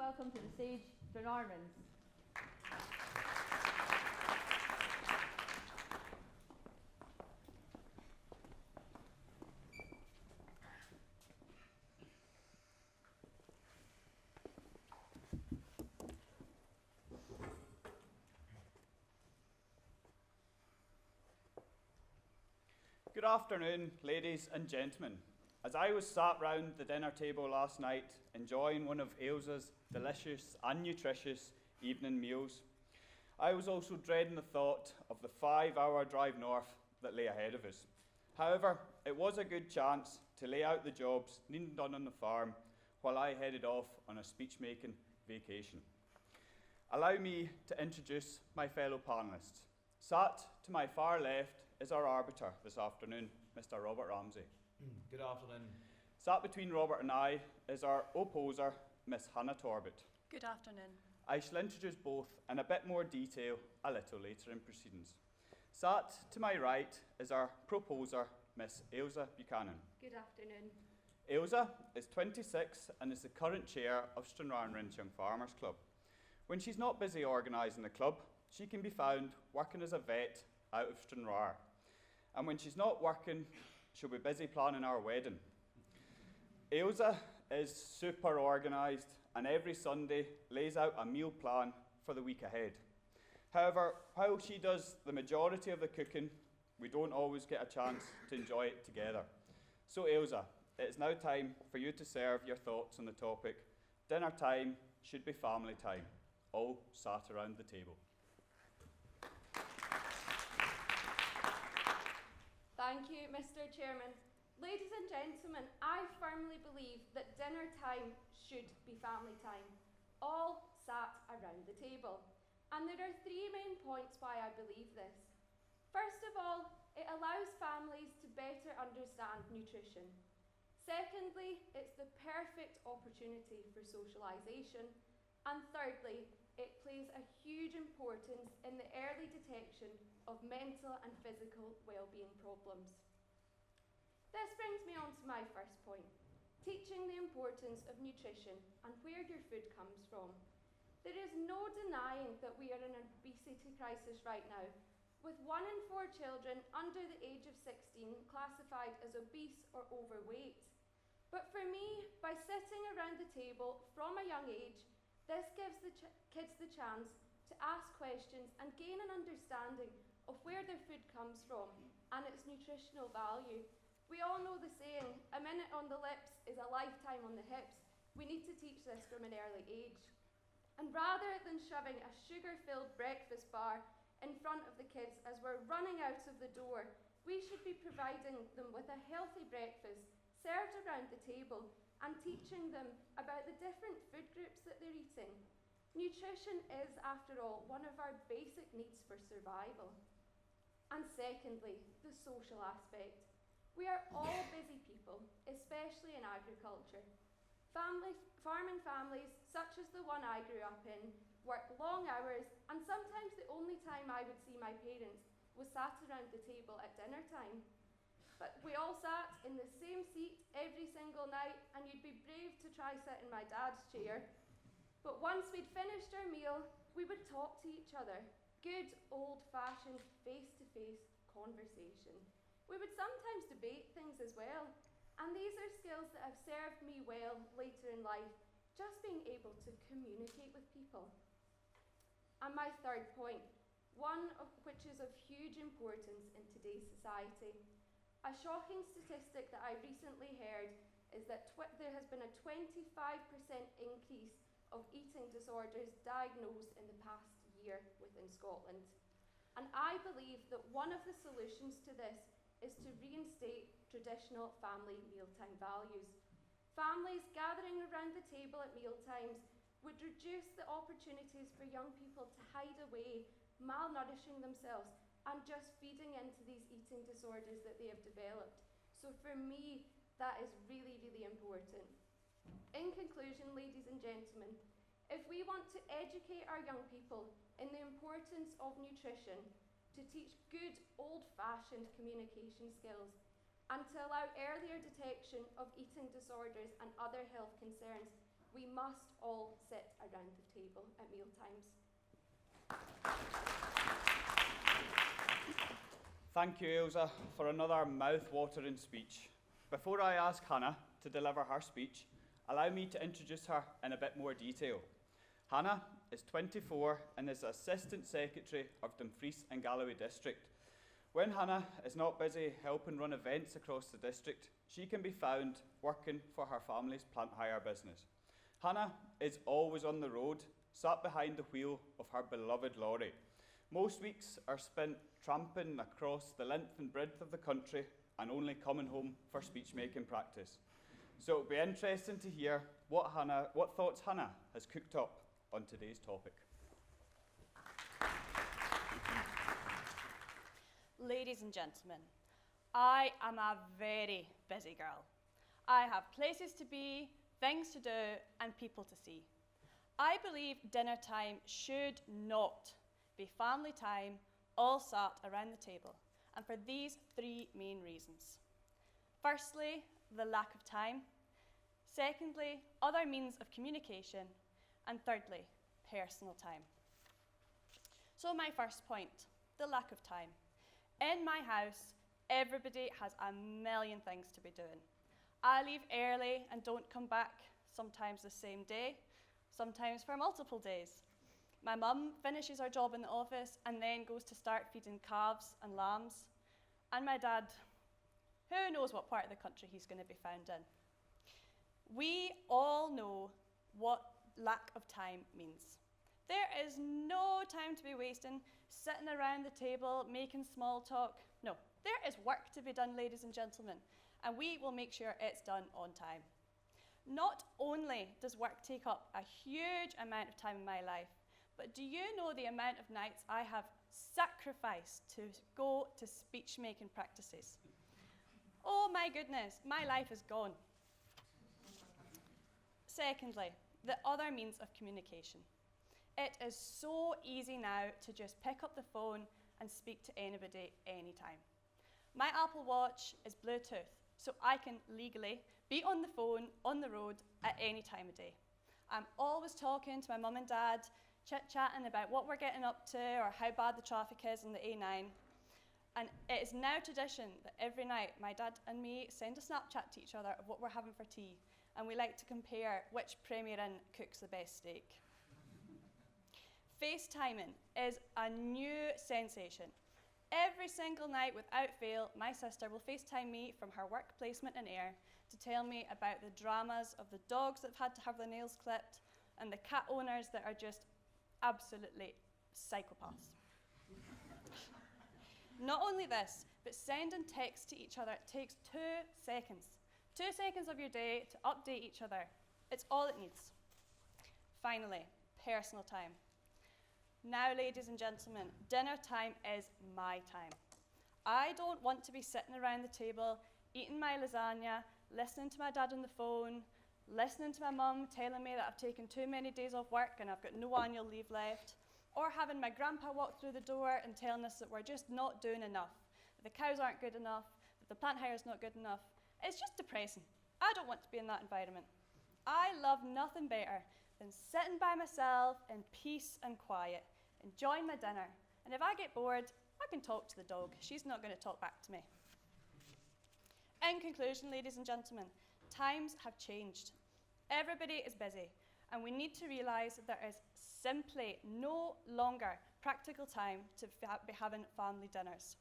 welcome to the stage Stranraer Rhins. Good afternoon, ladies and gentlemen. As I was sat round the dinner table last night, enjoying one of Ailsa's delicious and nutritious evening meals, I was also dreading the thought of the 5-hour drive north that lay ahead of us. However, it was a good chance to lay out the jobs needed done on the farm while I headed off on a speech-making vacation. Allow me to introduce my fellow panellists. Sat to my far left is our arbiter this afternoon, Mr. Robert Ramsey. Good afternoon. Sat between Robert and I is our opposer, Miss Hannah Torbett. Good afternoon. I shall introduce both in a bit more detail a little later in proceedings. Sat to my right is our proposer, Miss Ailsa Buchanan. Good afternoon. Ailsa is 26 and is the current chair of Stranraer Rhins Young Farmers Club. When she's not busy organising the club, she can be found working as a vet out of Stranraer. And when she's not working, she'll be busy planning our wedding. Ailsa is super organised and every Sunday lays out a meal plan for the week ahead. However, while she does the majority of the cooking, we don't always get a chance to enjoy it together. So Ailsa, it is now time for you to serve your thoughts on the topic. Dinner time should be family time, all sat around the table. Thank you, Mr. Chairman. Ladies and gentlemen, I firmly believe that dinner time should be family time, all sat around the table. And there are 3 main points why I believe this. First of all, it allows families to better understand nutrition. Secondly, it's the perfect opportunity for socialisation. And thirdly, it plays a huge importance in the early detection of mental and physical well-being problems. This brings me on to my first point, teaching the importance of nutrition and where your food comes from. There is no denying that we are in an obesity crisis right now, with 1 in 4 children under the age of 16 classified as obese or overweight. But for me, by sitting around the table from a young age, this gives the kids the chance to ask questions and gain an understanding of where their food comes from and its nutritional value. We all know the saying, a minute on the lips is a lifetime on the hips. We need to teach this from an early age. And rather than shoving a sugar-filled breakfast bar in front of the kids as we're running out of the door, we should be providing them with a healthy breakfast served around the table and teaching them about the different food groups that they're eating. Nutrition is, after all, one of our basic needs for survival. And secondly, the social aspect. We are all busy people, especially in agriculture. Farming families, such as the one I grew up in, work long hours, and sometimes the only time I would see my parents was sat around the table at dinner time. But we all sat in the same seat every single night, and you'd be brave to try sit in my dad's chair. But once we'd finished our meal, we would talk to each other. Good old-fashioned face-to-face conversation. We would sometimes debate things as well, and these are skills that have served me well later in life, just being able to communicate with people. And my third point, one of which is of huge importance in today's society. A shocking statistic that I recently heard is that there has been a 25% increase of eating disorders diagnosed in the past year within Scotland. And I believe that one of the solutions to this is to reinstate traditional family mealtime values. Families gathering around the table at mealtimes would reduce the opportunities for young people to hide away, malnourishing themselves, and just feeding into these eating disorders that they have developed. So for me, that is really, really important. In conclusion, ladies and gentlemen, if we want to educate our young people in the importance of nutrition, to teach good old-fashioned communication skills, and to allow earlier detection of eating disorders and other health concerns, We must all sit around the table at mealtimes. Thank you, Ailsa, for another mouth-watering speech. Before I ask Hannah to deliver her speech, allow me to introduce her in a bit more detail. Hannah is 24 and is Assistant Secretary of Dumfries and Galloway District. When Hannah is not busy helping run events across the district, she can be found working for her family's plant hire business. Hannah is always on the road, sat behind the wheel of her beloved lorry. Most weeks are spent tramping across the length and breadth of the country and only coming home for speech-making practice. So it'll be interesting to hear what thoughts Hannah has cooked up on today's topic. Ladies and gentlemen, I am a very busy girl. I have places to be, things to do, and people to see. I believe dinner time should not be family time, all sat around the table, and for these three main reasons. Firstly, the lack of time. Secondly, other means of communication. And thirdly, personal time. So my first point, the lack of time. In my house, everybody has a million things to be doing. I leave early and don't come back, sometimes the same day, sometimes for multiple days. My mum finishes her job in the office and then goes to start feeding calves and lambs. And my dad, who knows what part of the country he's going to be found in. We all know what lack of time means. There is no time to be wasting sitting around the table making small talk. No, there is work to be done, ladies and gentlemen, and we will make sure it's done on time. Not only does work take up a huge amount of time in my life, but do you know the amount of nights I have sacrificed to go to speech-making practices? Oh my goodness, my life is gone. Secondly, the other means of communication. It is so easy now to just pick up the phone and speak to anybody anytime. My Apple Watch is Bluetooth, so I can legally be on the phone, on the road, at any time of day. I'm always talking to my mum and dad, chit-chatting about what we're getting up to or how bad the traffic is on the A9. And it is now tradition that every night my dad and me send a Snapchat to each other of what we're having for tea, and we like to compare which Premier Inn cooks the best steak. FaceTiming is a new sensation. Every single night, without fail, my sister will FaceTime me from her work placement in Ayr to tell me about the dramas of the dogs that have had to have their nails clipped and the cat owners that are just absolutely psychopaths. Not only this, but sending texts to each other takes 2 seconds. 2 seconds of your day to update each other. It's all it needs. Finally, personal time. Now, ladies and gentlemen, dinner time is my time. I don't want to be sitting around the table, eating my lasagna, listening to my dad on the phone, listening to my mum telling me that I've taken too many days off work and I've got no annual leave left, or having my grandpa walk through the door and telling us that we're just not doing enough, that the cows aren't good enough, that the plant hire is not good enough. It's just depressing. I don't want to be in that environment. I love nothing better than sitting by myself in peace and quiet, enjoying my dinner. And if I get bored, I can talk to the dog. She's not going to talk back to me. In conclusion, ladies and gentlemen, times have changed. Everybody is busy, and we need to realise that there is simply no longer practical time to be having family dinners.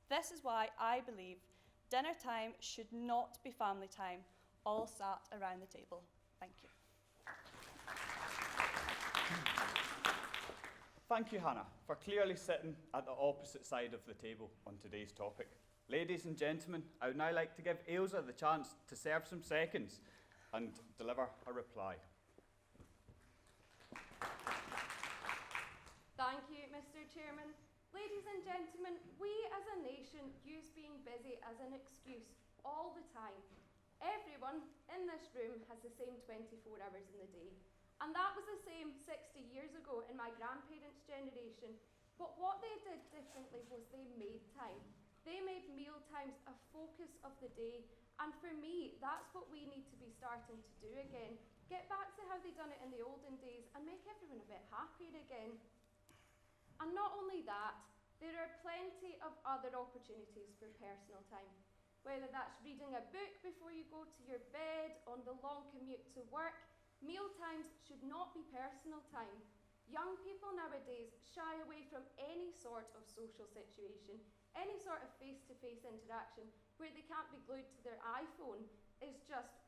This is why I believe dinner time should not be family time, all sat around the table. Thank you. Thank you, Hannah, for clearly sitting at the opposite side of the table on today's topic. Ladies and gentlemen, I would now like to give Ailsa the chance to serve some seconds and deliver a reply. Thank you, Mr. Chairman. Ladies and gentlemen, we as a nation use being busy as an excuse all the time. Everyone in this room has the same 24 hours in the day. And that was the same 60 years ago in my grandparents' generation. But what they did differently was they made time. They made meal times a focus of the day. And for me, that's what we need to be starting to do again. Get back to how they done it in the olden days and make everyone a bit happier again. And not only that, there are plenty of other opportunities for personal time. Whether that's reading a book before you go to your bed, on the long commute to work, meal times should not be personal time. Young people nowadays shy away from any sort of social situation, any sort of face-to-face interaction where they can't be glued to their iPhone is just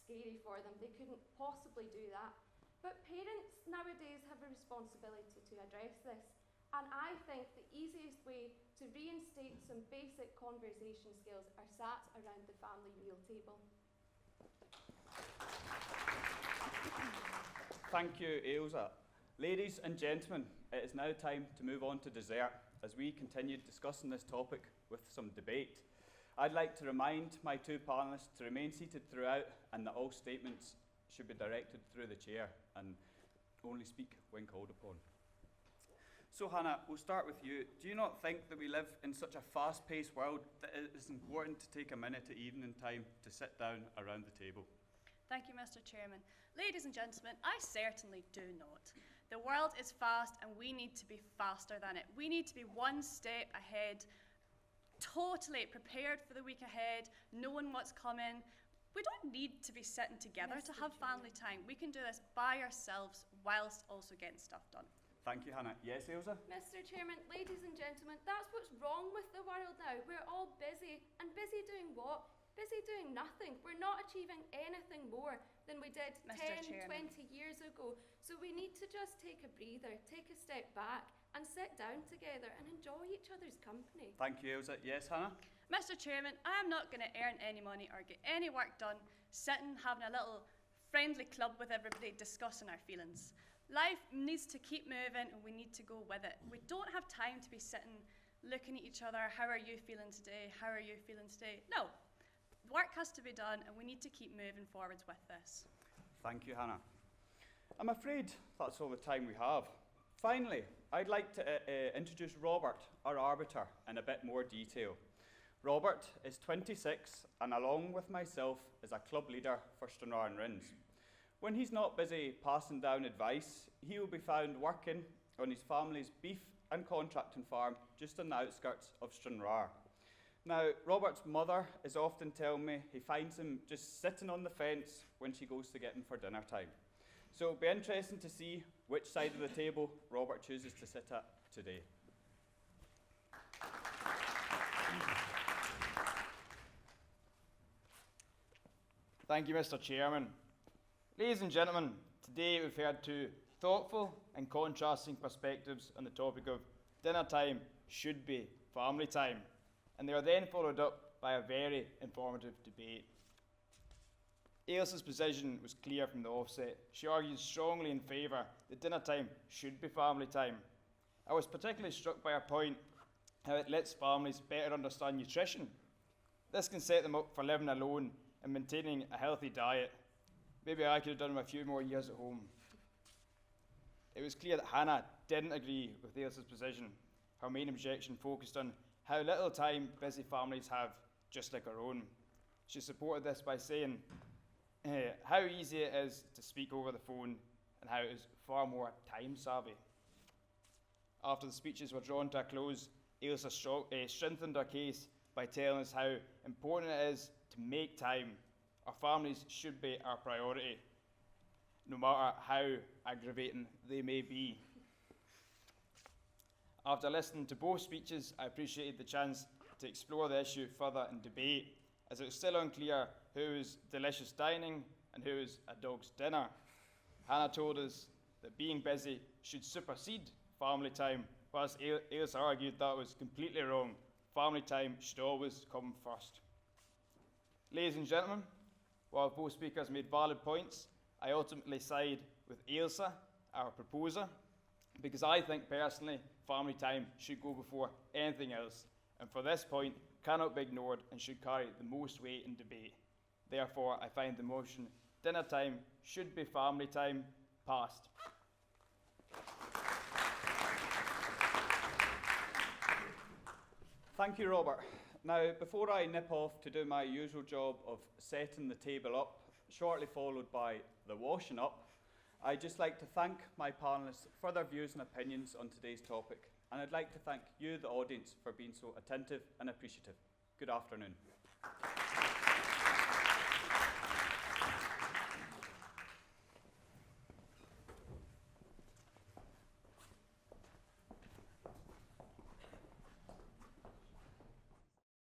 scary for them. They couldn't possibly do that. But parents nowadays have a responsibility to address this. And I think the easiest way to reinstate some basic conversation skills are sat around the family meal table. Thank you, Ailsa. Ladies and gentlemen, it is now time to move on to dessert as we continue discussing this topic with some debate. I'd like to remind my two panellists to remain seated throughout and that all statements should be directed through the chair and only speak when called upon. So Hannah, we'll start with you. Do you not think that we live in such a fast-paced world that it is important to take a minute at evening time to sit down around the table? Thank you, Mr. Chairman. Ladies and gentlemen, I certainly do not. The world is fast and we need to be faster than it. We need to be one step ahead, totally prepared for the week ahead, knowing what's coming. We don't need to be sitting together to have family time. We can do this by ourselves whilst also getting stuff done. Thank you, Hannah. Yes, Ailsa? Mr. Chairman, ladies and gentlemen, that's what's wrong with the world now. We're all busy. And busy doing what? Busy doing nothing. We're not achieving anything more than we did Mr. 10, Chairman. 20 years ago. So we need to just take a breather, take a step back and sit down together and enjoy each other's company. Thank you, Ailsa. Yes, Hannah? Mr. Chairman, I am not going to earn any money or get any work done sitting having a little friendly club with everybody discussing our feelings. Life needs to keep moving and we need to go with it. We don't have time to be sitting looking at each other. How are you feeling today? How are you feeling today? No. Work has to be done and we need to keep moving forwards with this. Thank you, Hannah. I'm afraid that's all the time we have. Finally, I'd like to introduce Robert, our arbiter, in a bit more detail. Robert is 26 and along with myself is a club leader for Stranraer Rhins. When he's not busy passing down advice, he will be found working on his family's beef and contracting farm just on the outskirts of Stranraer. Now, Robert's mother is often telling me he finds him just sitting on the fence when she goes to get him for dinner time. So it'll be interesting to see which side of the table Robert chooses to sit at today. Thank you, Mr. Chairman. Ladies and gentlemen, today we've heard two thoughtful and contrasting perspectives on the topic of dinner time should be family time, and they are then followed up by a very informative debate. Ailsa's position was clear from the offset. She argued strongly in favour that dinner time should be family time. I was particularly struck by her point how it lets families better understand nutrition. This can set them up for living alone and maintaining a healthy diet. Maybe I could have done with a few more years at home. It was clear that Hannah didn't agree with Ailsa's position. Her main objection focused on how little time busy families have, just like her own. She supported this by saying how easy it is to speak over the phone and how it is far more time savvy. After the speeches were drawn to a close, Ailsa strengthened her case by telling us how important it is to make time. Our families should be our priority, no matter how aggravating they may be. After listening to both speeches, I appreciated the chance to explore the issue further in debate, as it was still unclear who is delicious dining and who is a dog's dinner. Hannah told us that being busy should supersede family time, whilst Ailsa argued that was completely wrong. Family time should always come first. Ladies and gentlemen, while both speakers made valid points, I ultimately side with Ailsa, our proposer, because I think personally family time should go before anything else, and for this point cannot be ignored and should carry the most weight in debate. Therefore, I find the motion, dinner time should be family time, passed. Thank you, Robert. Now, before I nip off to do my usual job of setting the table up, shortly followed by the washing up, I'd just like to thank my panellists for their views and opinions on today's topic, and I'd like to thank you, the audience, for being so attentive and appreciative. Good afternoon.